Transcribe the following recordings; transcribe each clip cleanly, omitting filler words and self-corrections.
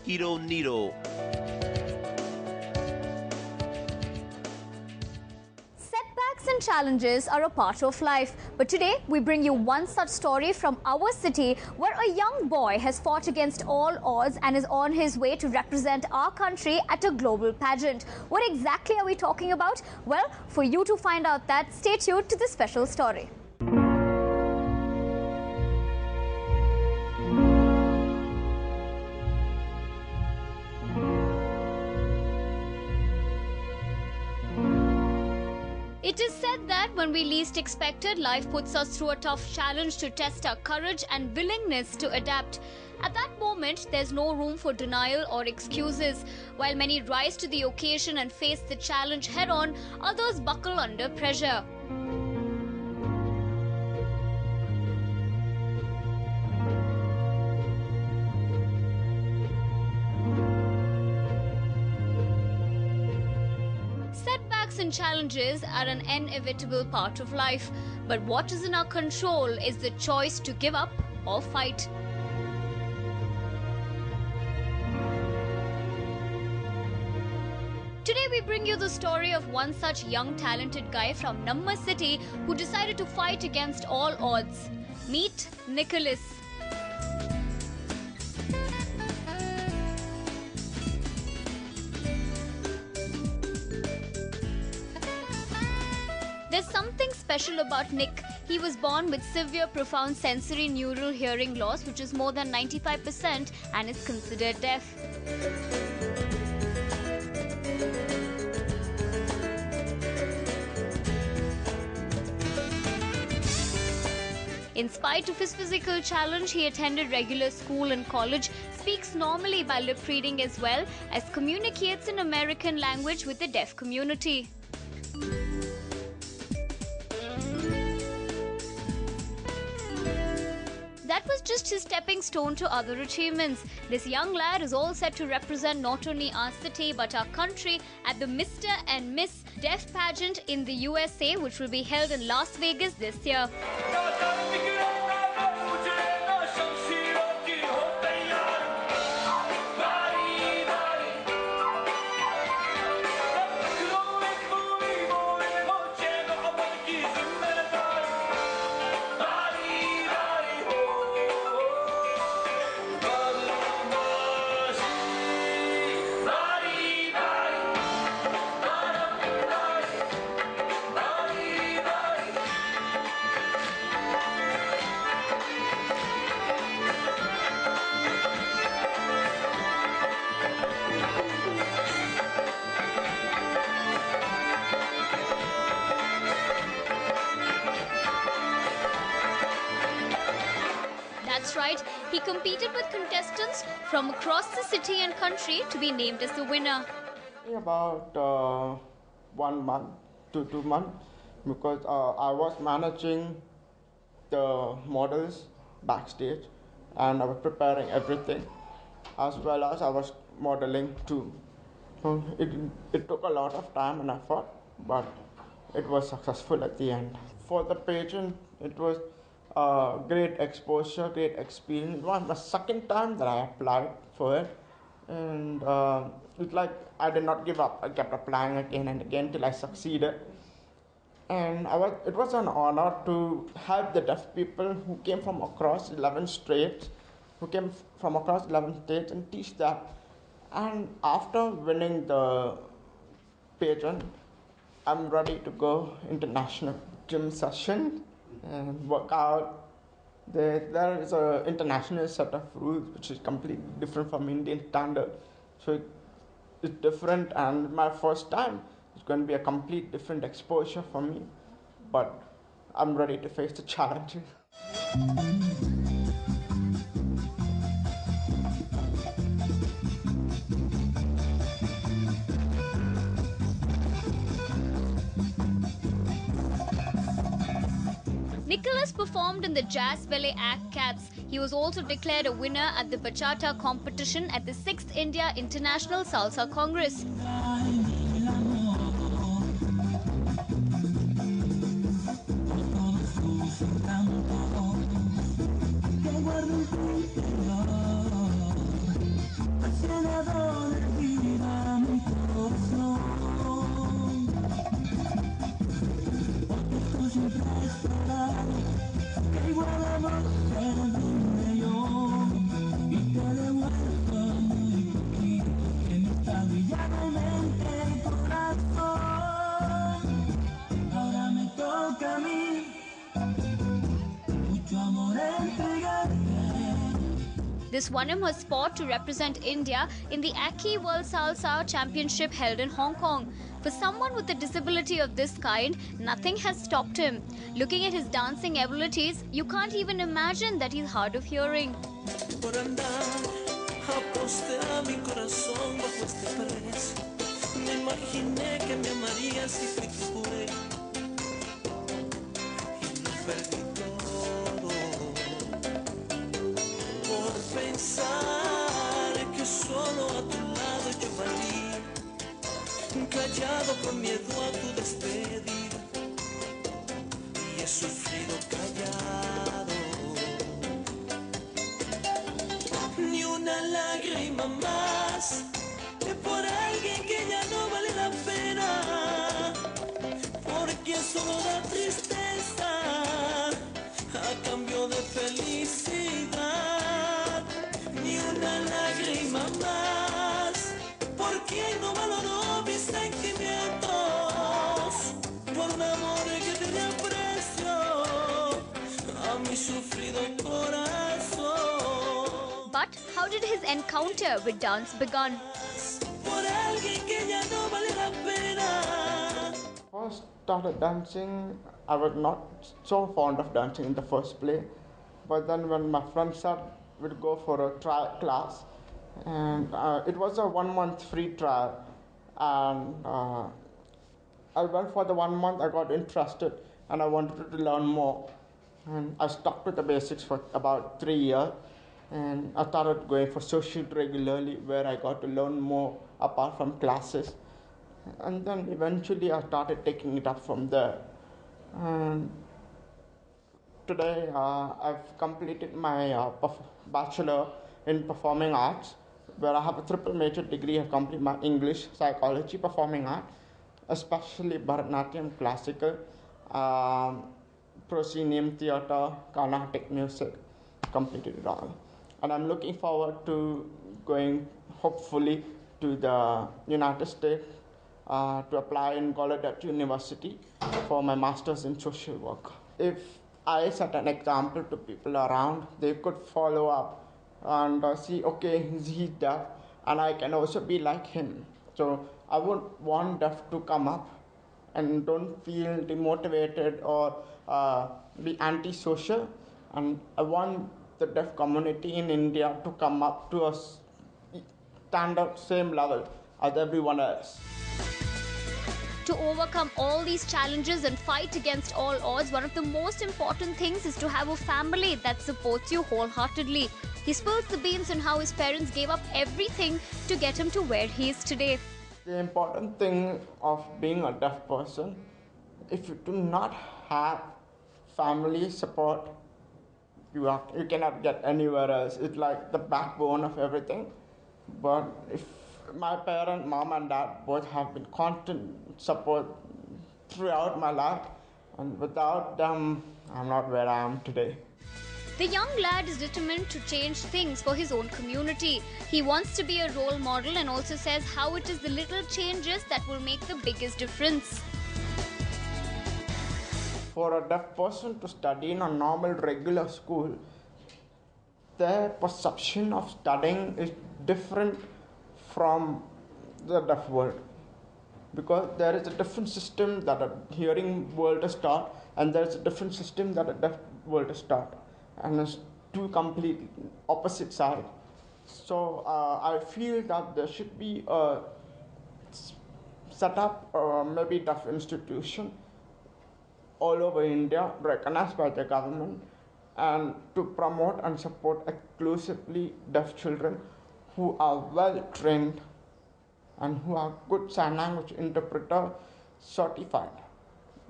Nero. Setbacks and challenges are a part of life, but today we bring you one such story from our city where a young boy has fought against all odds and is on his way to represent our country at a global pageant. What exactly are we talking about? Well, for you to find out that, stay tuned to this special story. It is said that when we least expect it, life puts us through a tough challenge to test our courage and willingness to adapt. At that moment, there's no room for denial or excuses. While many rise to the occasion and face the challenge head-on, others buckle under pressure. Setbacks and challenges are an inevitable part of life, but what is in our control is the choice to give up or fight. Today we bring you the story of one such young talented guy from Namma city who decided to fight against all odds. Meet Nicholaus. There's something special about Nick. He was born with severe profound sensory neural hearing loss, which is more than 95%, and is considered deaf. In spite of his physical challenge, he attended regular school and college, speaks normally by lip reading as well as communicates in American language with the deaf community. That was just his stepping stone to other achievements. This young lad is all set to represent not only our city but our country at the Mr. and Miss Deaf pageant in the USA, which will be held in Las Vegas this year. That's right, he competed with contestants from across the city and country to be named as the winner. About 1 month to 2 months, because I was managing the models backstage and I was preparing everything, as well as I was modeling too. So it took a lot of time and effort, but it was successful at the end. For the pageant, it was great exposure, great experience. It was the second time that I applied for it, and it's like I did not give up. I kept applying again and again till I succeeded. And it was an honor to help the deaf people who came from across 11 states, and teach them. And after winning the pageant, I'm ready to go international gym session and work out. There is an international set of rules which is completely different from Indian standard. So it's different, and my first time, it's going to be a complete different exposure for me. But I'm ready to face the challenges. Nicholaus performed in the jazz ballet act Cats. He was also declared a winner at the bachata competition at the 6th India International Salsa Congress. This won him a spot to represent India in the Aki World Salsa Championship held in Hong Kong. For someone with a disability of this kind, nothing has stopped him. Looking at his dancing abilities, you can't even imagine that he's hard of hearing. Callado con miedo a tu despedir y he sufrido callado. Ni una lágrima más por alguien que ya no vale la pena, porque solo da tristeza a cambio de felicidad. Ni una lágrima más, porque no valoró mis sentimientos por un amor que tenía precio a mi sufrido corazón. But how did his encounter with dance begin? Por alguien que ya no vale la pena. First started dancing, I was not so fond of dancing in the first place. But then when my friend said we'd go for a trial class, and it was a 1 month free trial, and I went for the 1 month. I got interested and I wanted to learn more, and I stuck to the basics for about 3 years, and I started going for social regularly where I got to learn more apart from classes, and then eventually I started taking it up from there. And today I've completed my bachelor in performing arts, where I have a triple major degree. I complete my English, psychology, performing art, especially Bharatanatyam, classical, proscenium theatre, Carnatic music, completed it all. And I'm looking forward to going, hopefully, to the United States to apply in Gallaudet University for my master's in social work. If I set an example to people around, they could follow up and see, okay, he's deaf, and I can also be like him. So I would want deaf to come up and don't feel demotivated or be antisocial. And I want the deaf community in India to come up to a standard, same level as everyone else. To overcome all these challenges and fight against all odds, one of the most important things is to have a family that supports you wholeheartedly. He spills the beans on how his parents gave up everything to get him to where he is today. The important thing of being a deaf person, if you do not have family support, you cannot get anywhere else. It's like the backbone of everything. But if my parents, mom and dad, both have been constant support throughout my life, and without them, I'm not where I am today. The young lad is determined to change things for his own community. He wants to be a role model and also says how it is the little changes that will make the biggest difference. For a deaf person to study in a normal, regular school, their perception of studying is different from the deaf world, because there is a different system that a hearing world is taught, and there is a different system that a deaf world is taught, and it's two complete opposite sides. So I feel that there should be a set up maybe deaf institution all over India, recognized by the government, and to promote and support exclusively deaf children who are well trained and who are good sign language interpreter certified.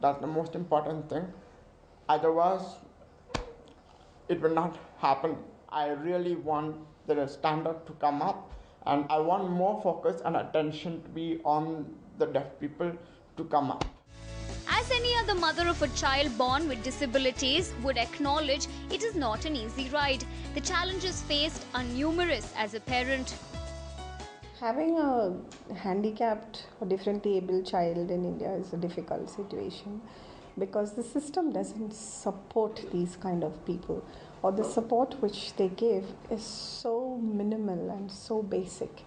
That's the most important thing. Otherwise, it will not happen. I really want the standard to come up, And I want more focus and attention to be on the deaf people to come up. As any other mother of a child born with disabilities would acknowledge, it is not an easy ride. The challenges faced are numerous as a parent. Having a handicapped or differently able child in India is a difficult situation because the system doesn't support these kind of people, or the support which they give is so minimal and so basic,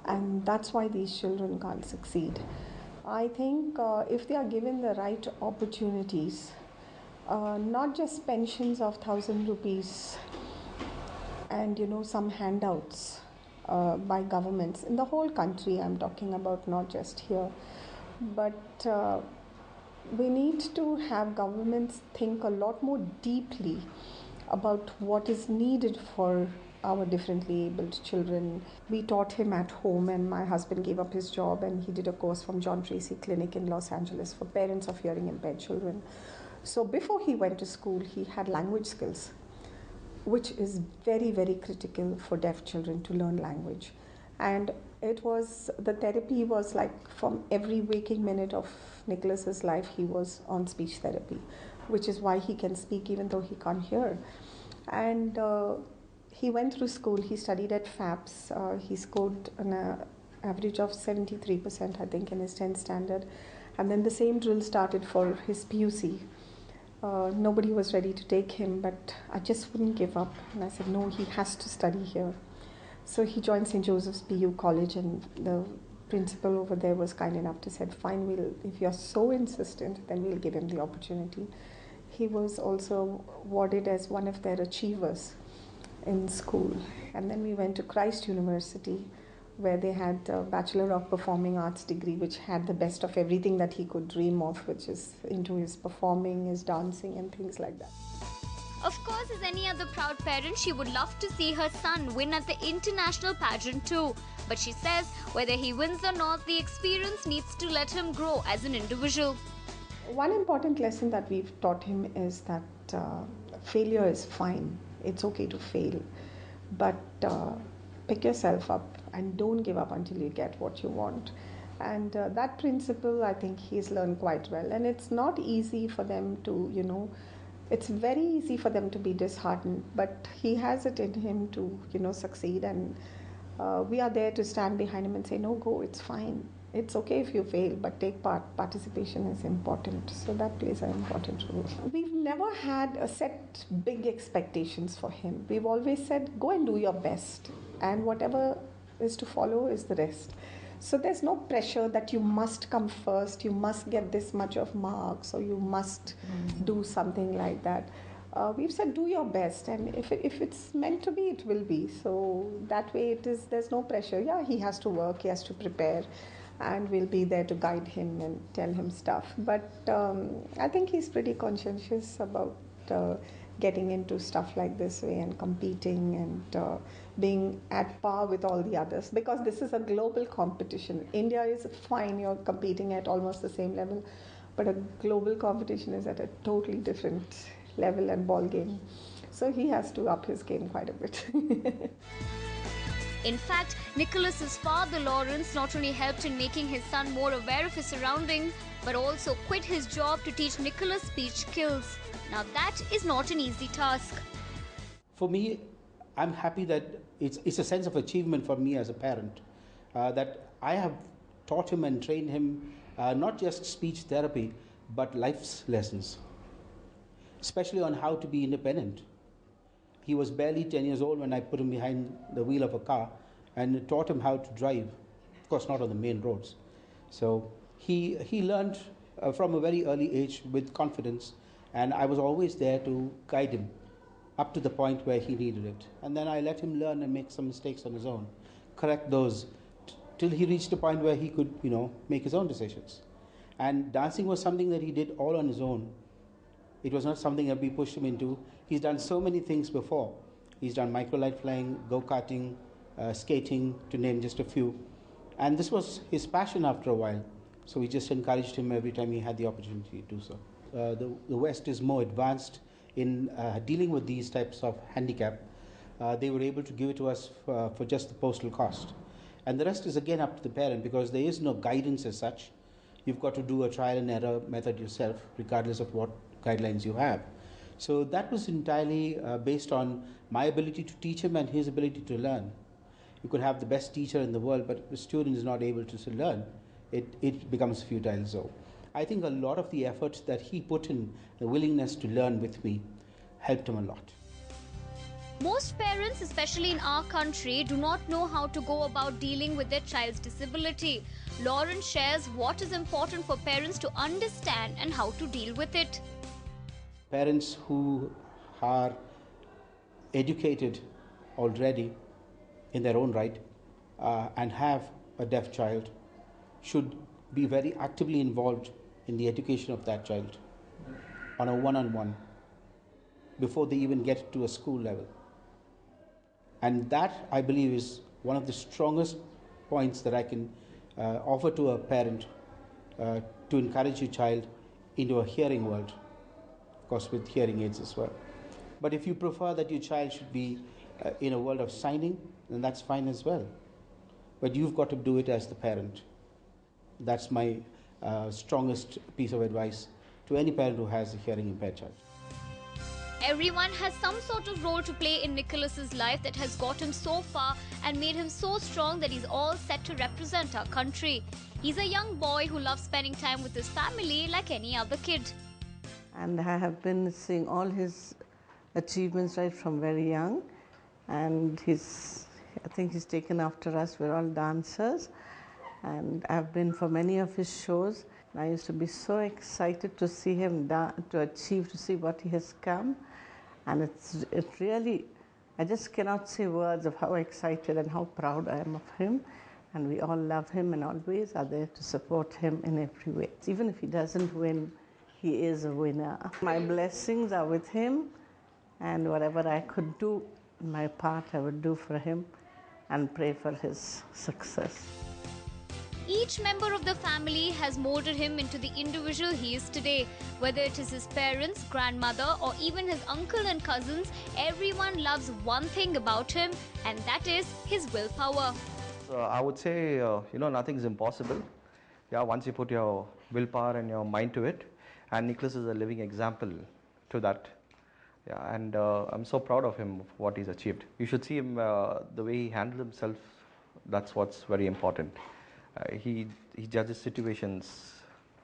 and that's why these children can't succeed. I think if they are given the right opportunities, not just pensions of 1,000 rupees and some handouts by governments in the whole country, I'm talking about, not just here, but we need to have governments think a lot more deeply about what is needed for our differently abled children. We taught him at home, and my husband gave up his job and he did a course from John Tracy Clinic in Los Angeles for parents of hearing impaired children. So before he went to school, he had language skills, which is very, very critical for deaf children to learn language. And the therapy was like from every waking minute of Nicholas's life, he was on speech therapy, which is why he can speak even though he can't hear. And he went through school, he studied at FAPS, he scored an average of 73%, I think, in his 10th standard. And then the same drill started for his PUC. Nobody was ready to take him, but I just wouldn't give up. And I said, no, he has to study here. So he joined St. Joseph's PU College, and the principal over there was kind enough to say, fine, if you're so insistent, then we'll give him the opportunity. He was also awarded as one of their achievers in school. And then we went to Christ University, where they had a Bachelor of Performing Arts degree, which had the best of everything that he could dream of, which is into his performing, his dancing, and things like that. Of course, as any other proud parent, she would love to see her son win at the international pageant too. But she says whether he wins or not, the experience needs to let him grow as an individual. One important lesson that we've taught him is that failure is fine. It's okay to fail. But pick yourself up and don't give up until you get what you want. And that principle, I think he's learned quite well. And it's not easy for them to, it's very easy for them to be disheartened, but he has it in him to, succeed. And we are there to stand behind him and say, no, go, it's fine. It's okay if you fail, but take part. Participation is important. So that plays an important role. We've never had a set big expectations for him. We've always said, go and do your best. And whatever is to follow is the rest. So there's no pressure that you must come first, you must get this much of marks, or you must do something like that. We've said, do your best, and if it's meant to be, it will be. So that way there's no pressure. Yeah, he has to work, he has to prepare, and we'll be there to guide him and tell him stuff. But I think he's pretty conscientious about getting into stuff like this way and competing and being at par with all the others, because this is a global competition. India is fine, you're competing at almost the same level, but a global competition is at a totally different level and ball game. So he has to up his game quite a bit. In fact, Nicholas's father, Lawrence, not only helped in making his son more aware of his surroundings, but also quit his job to teach Nicholas speech skills. Now that is not an easy task. For me, I'm happy that it's a sense of achievement for me as a parent, that I have taught him and trained him not just speech therapy, but life's lessons, especially on how to be independent. He was barely 10 years old when I put him behind the wheel of a car and taught him how to drive, of course not on the main roads. So he learned from a very early age with confidence, and I was always there to guide him up to the point where he needed it. And then I let him learn and make some mistakes on his own, correct those, till he reached a point where he could, make his own decisions. And dancing was something that he did all on his own. It was not something that we pushed him into. He's done so many things before. He's done microlight flying, go-karting, skating, to name just a few. And this was his passion after a while. So we just encouraged him every time he had the opportunity to do so. The West is more advanced in dealing with these types of handicap. They were able to give it to us for just the postal cost. And the rest is again up to the parent, because there is no guidance as such. You've got to do a trial and error method yourself, regardless of what guidelines you have. So that was entirely based on my ability to teach him and his ability to learn. You could have the best teacher in the world, but if the student is not able to learn, it becomes futile. So I think a lot of the efforts that he put in, the willingness to learn with me, helped him a lot. Most parents, especially in our country, do not know how to go about dealing with their child's disability. Lauren shares what is important for parents to understand and how to deal with it. Parents who are educated already in their own right and have a deaf child should be very actively involved in the education of that child on a one-on-one before they even get to a school level. And that, I believe, is one of the strongest points that I can offer to a parent to encourage your child into a hearing world, of course with hearing aids as well. But if you prefer that your child should be in a world of signing, then that's fine as well. But you've got to do it as the parent. That's my strongest piece of advice to any parent who has a hearing impaired child. Everyone has some sort of role to play in Nicholaus's life that has got him so far and made him so strong that he's all set to represent our country. He's a young boy who loves spending time with his family like any other kid. And I have been seeing all his achievements right from very young, and I think he's taken after us. We're all dancers, and I've been for many of his shows. I used to be so excited to see him to see what he has come, and it really, I just cannot say words of how excited and how proud I am of him. And we all love him and always are there to support him in every way. Even if he doesn't win, he is a winner. My blessings are with him, and whatever I could do in my part, I would do for him and pray for his success. Each member of the family has molded him into the individual he is today. Whether it is his parents, grandmother, or even his uncle and cousins, everyone loves one thing about him, and that is his willpower. I would say, nothing is impossible. Yeah, once you put your willpower and your mind to it, and Nicholaus is a living example to that. Yeah, and I'm so proud of him, of what he's achieved. You should see him, the way he handles himself. That's what's very important. He judges situations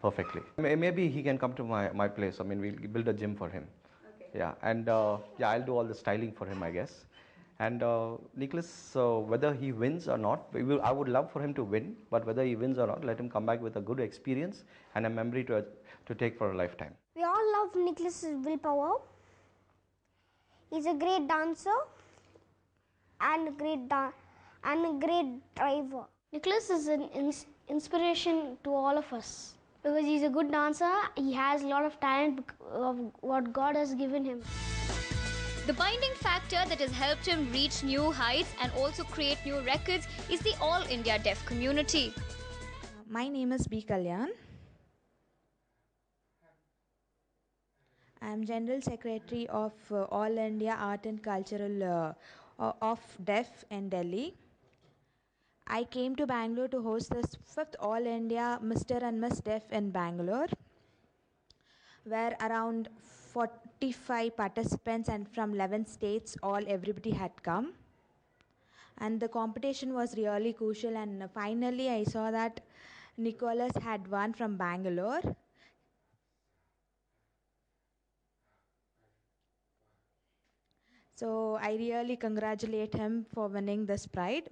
perfectly. Maybe he can come to my place. I mean, we'll build a gym for him. Okay. Yeah, and I'll do all the styling for him, I guess. And Nicholaus, whether he wins or not, I would love for him to win, but whether he wins or not, let him come back with a good experience and a memory to take for a lifetime. We all love Nicholaus's willpower. He's a great dancer and a great driver. Nicholaus is an inspiration to all of us because he's a good dancer. He has a lot of talent of what God has given him. The binding factor that has helped him reach new heights and also create new records is the All India Deaf community. My name is B. Kalyan. I am General Secretary of All India Art and Cultural of Deaf in Delhi. I came to Bangalore to host the 5th All India Mr. and Miss Deaf in Bangalore, where around 45 participants and from 11 states, everybody had come. And the competition was really crucial, and finally I saw that Nicholaus had won from Bangalore. So I really congratulate him for winning this pride.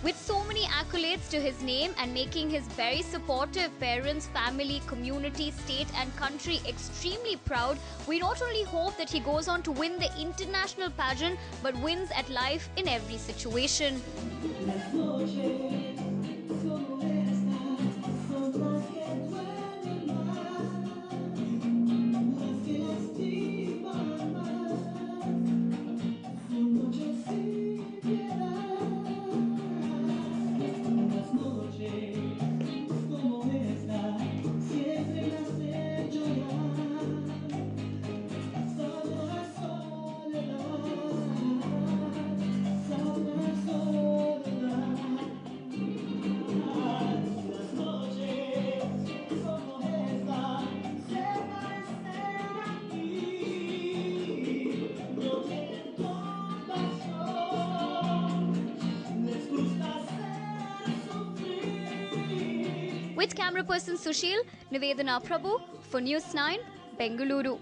With so many accolades to his name and making his very supportive parents, family, community, state and country extremely proud, we not only hope that he goes on to win the international pageant, but wins at life in every situation. With camera person Sushil, Nivedana Prabhu for NEWS9, Bengaluru.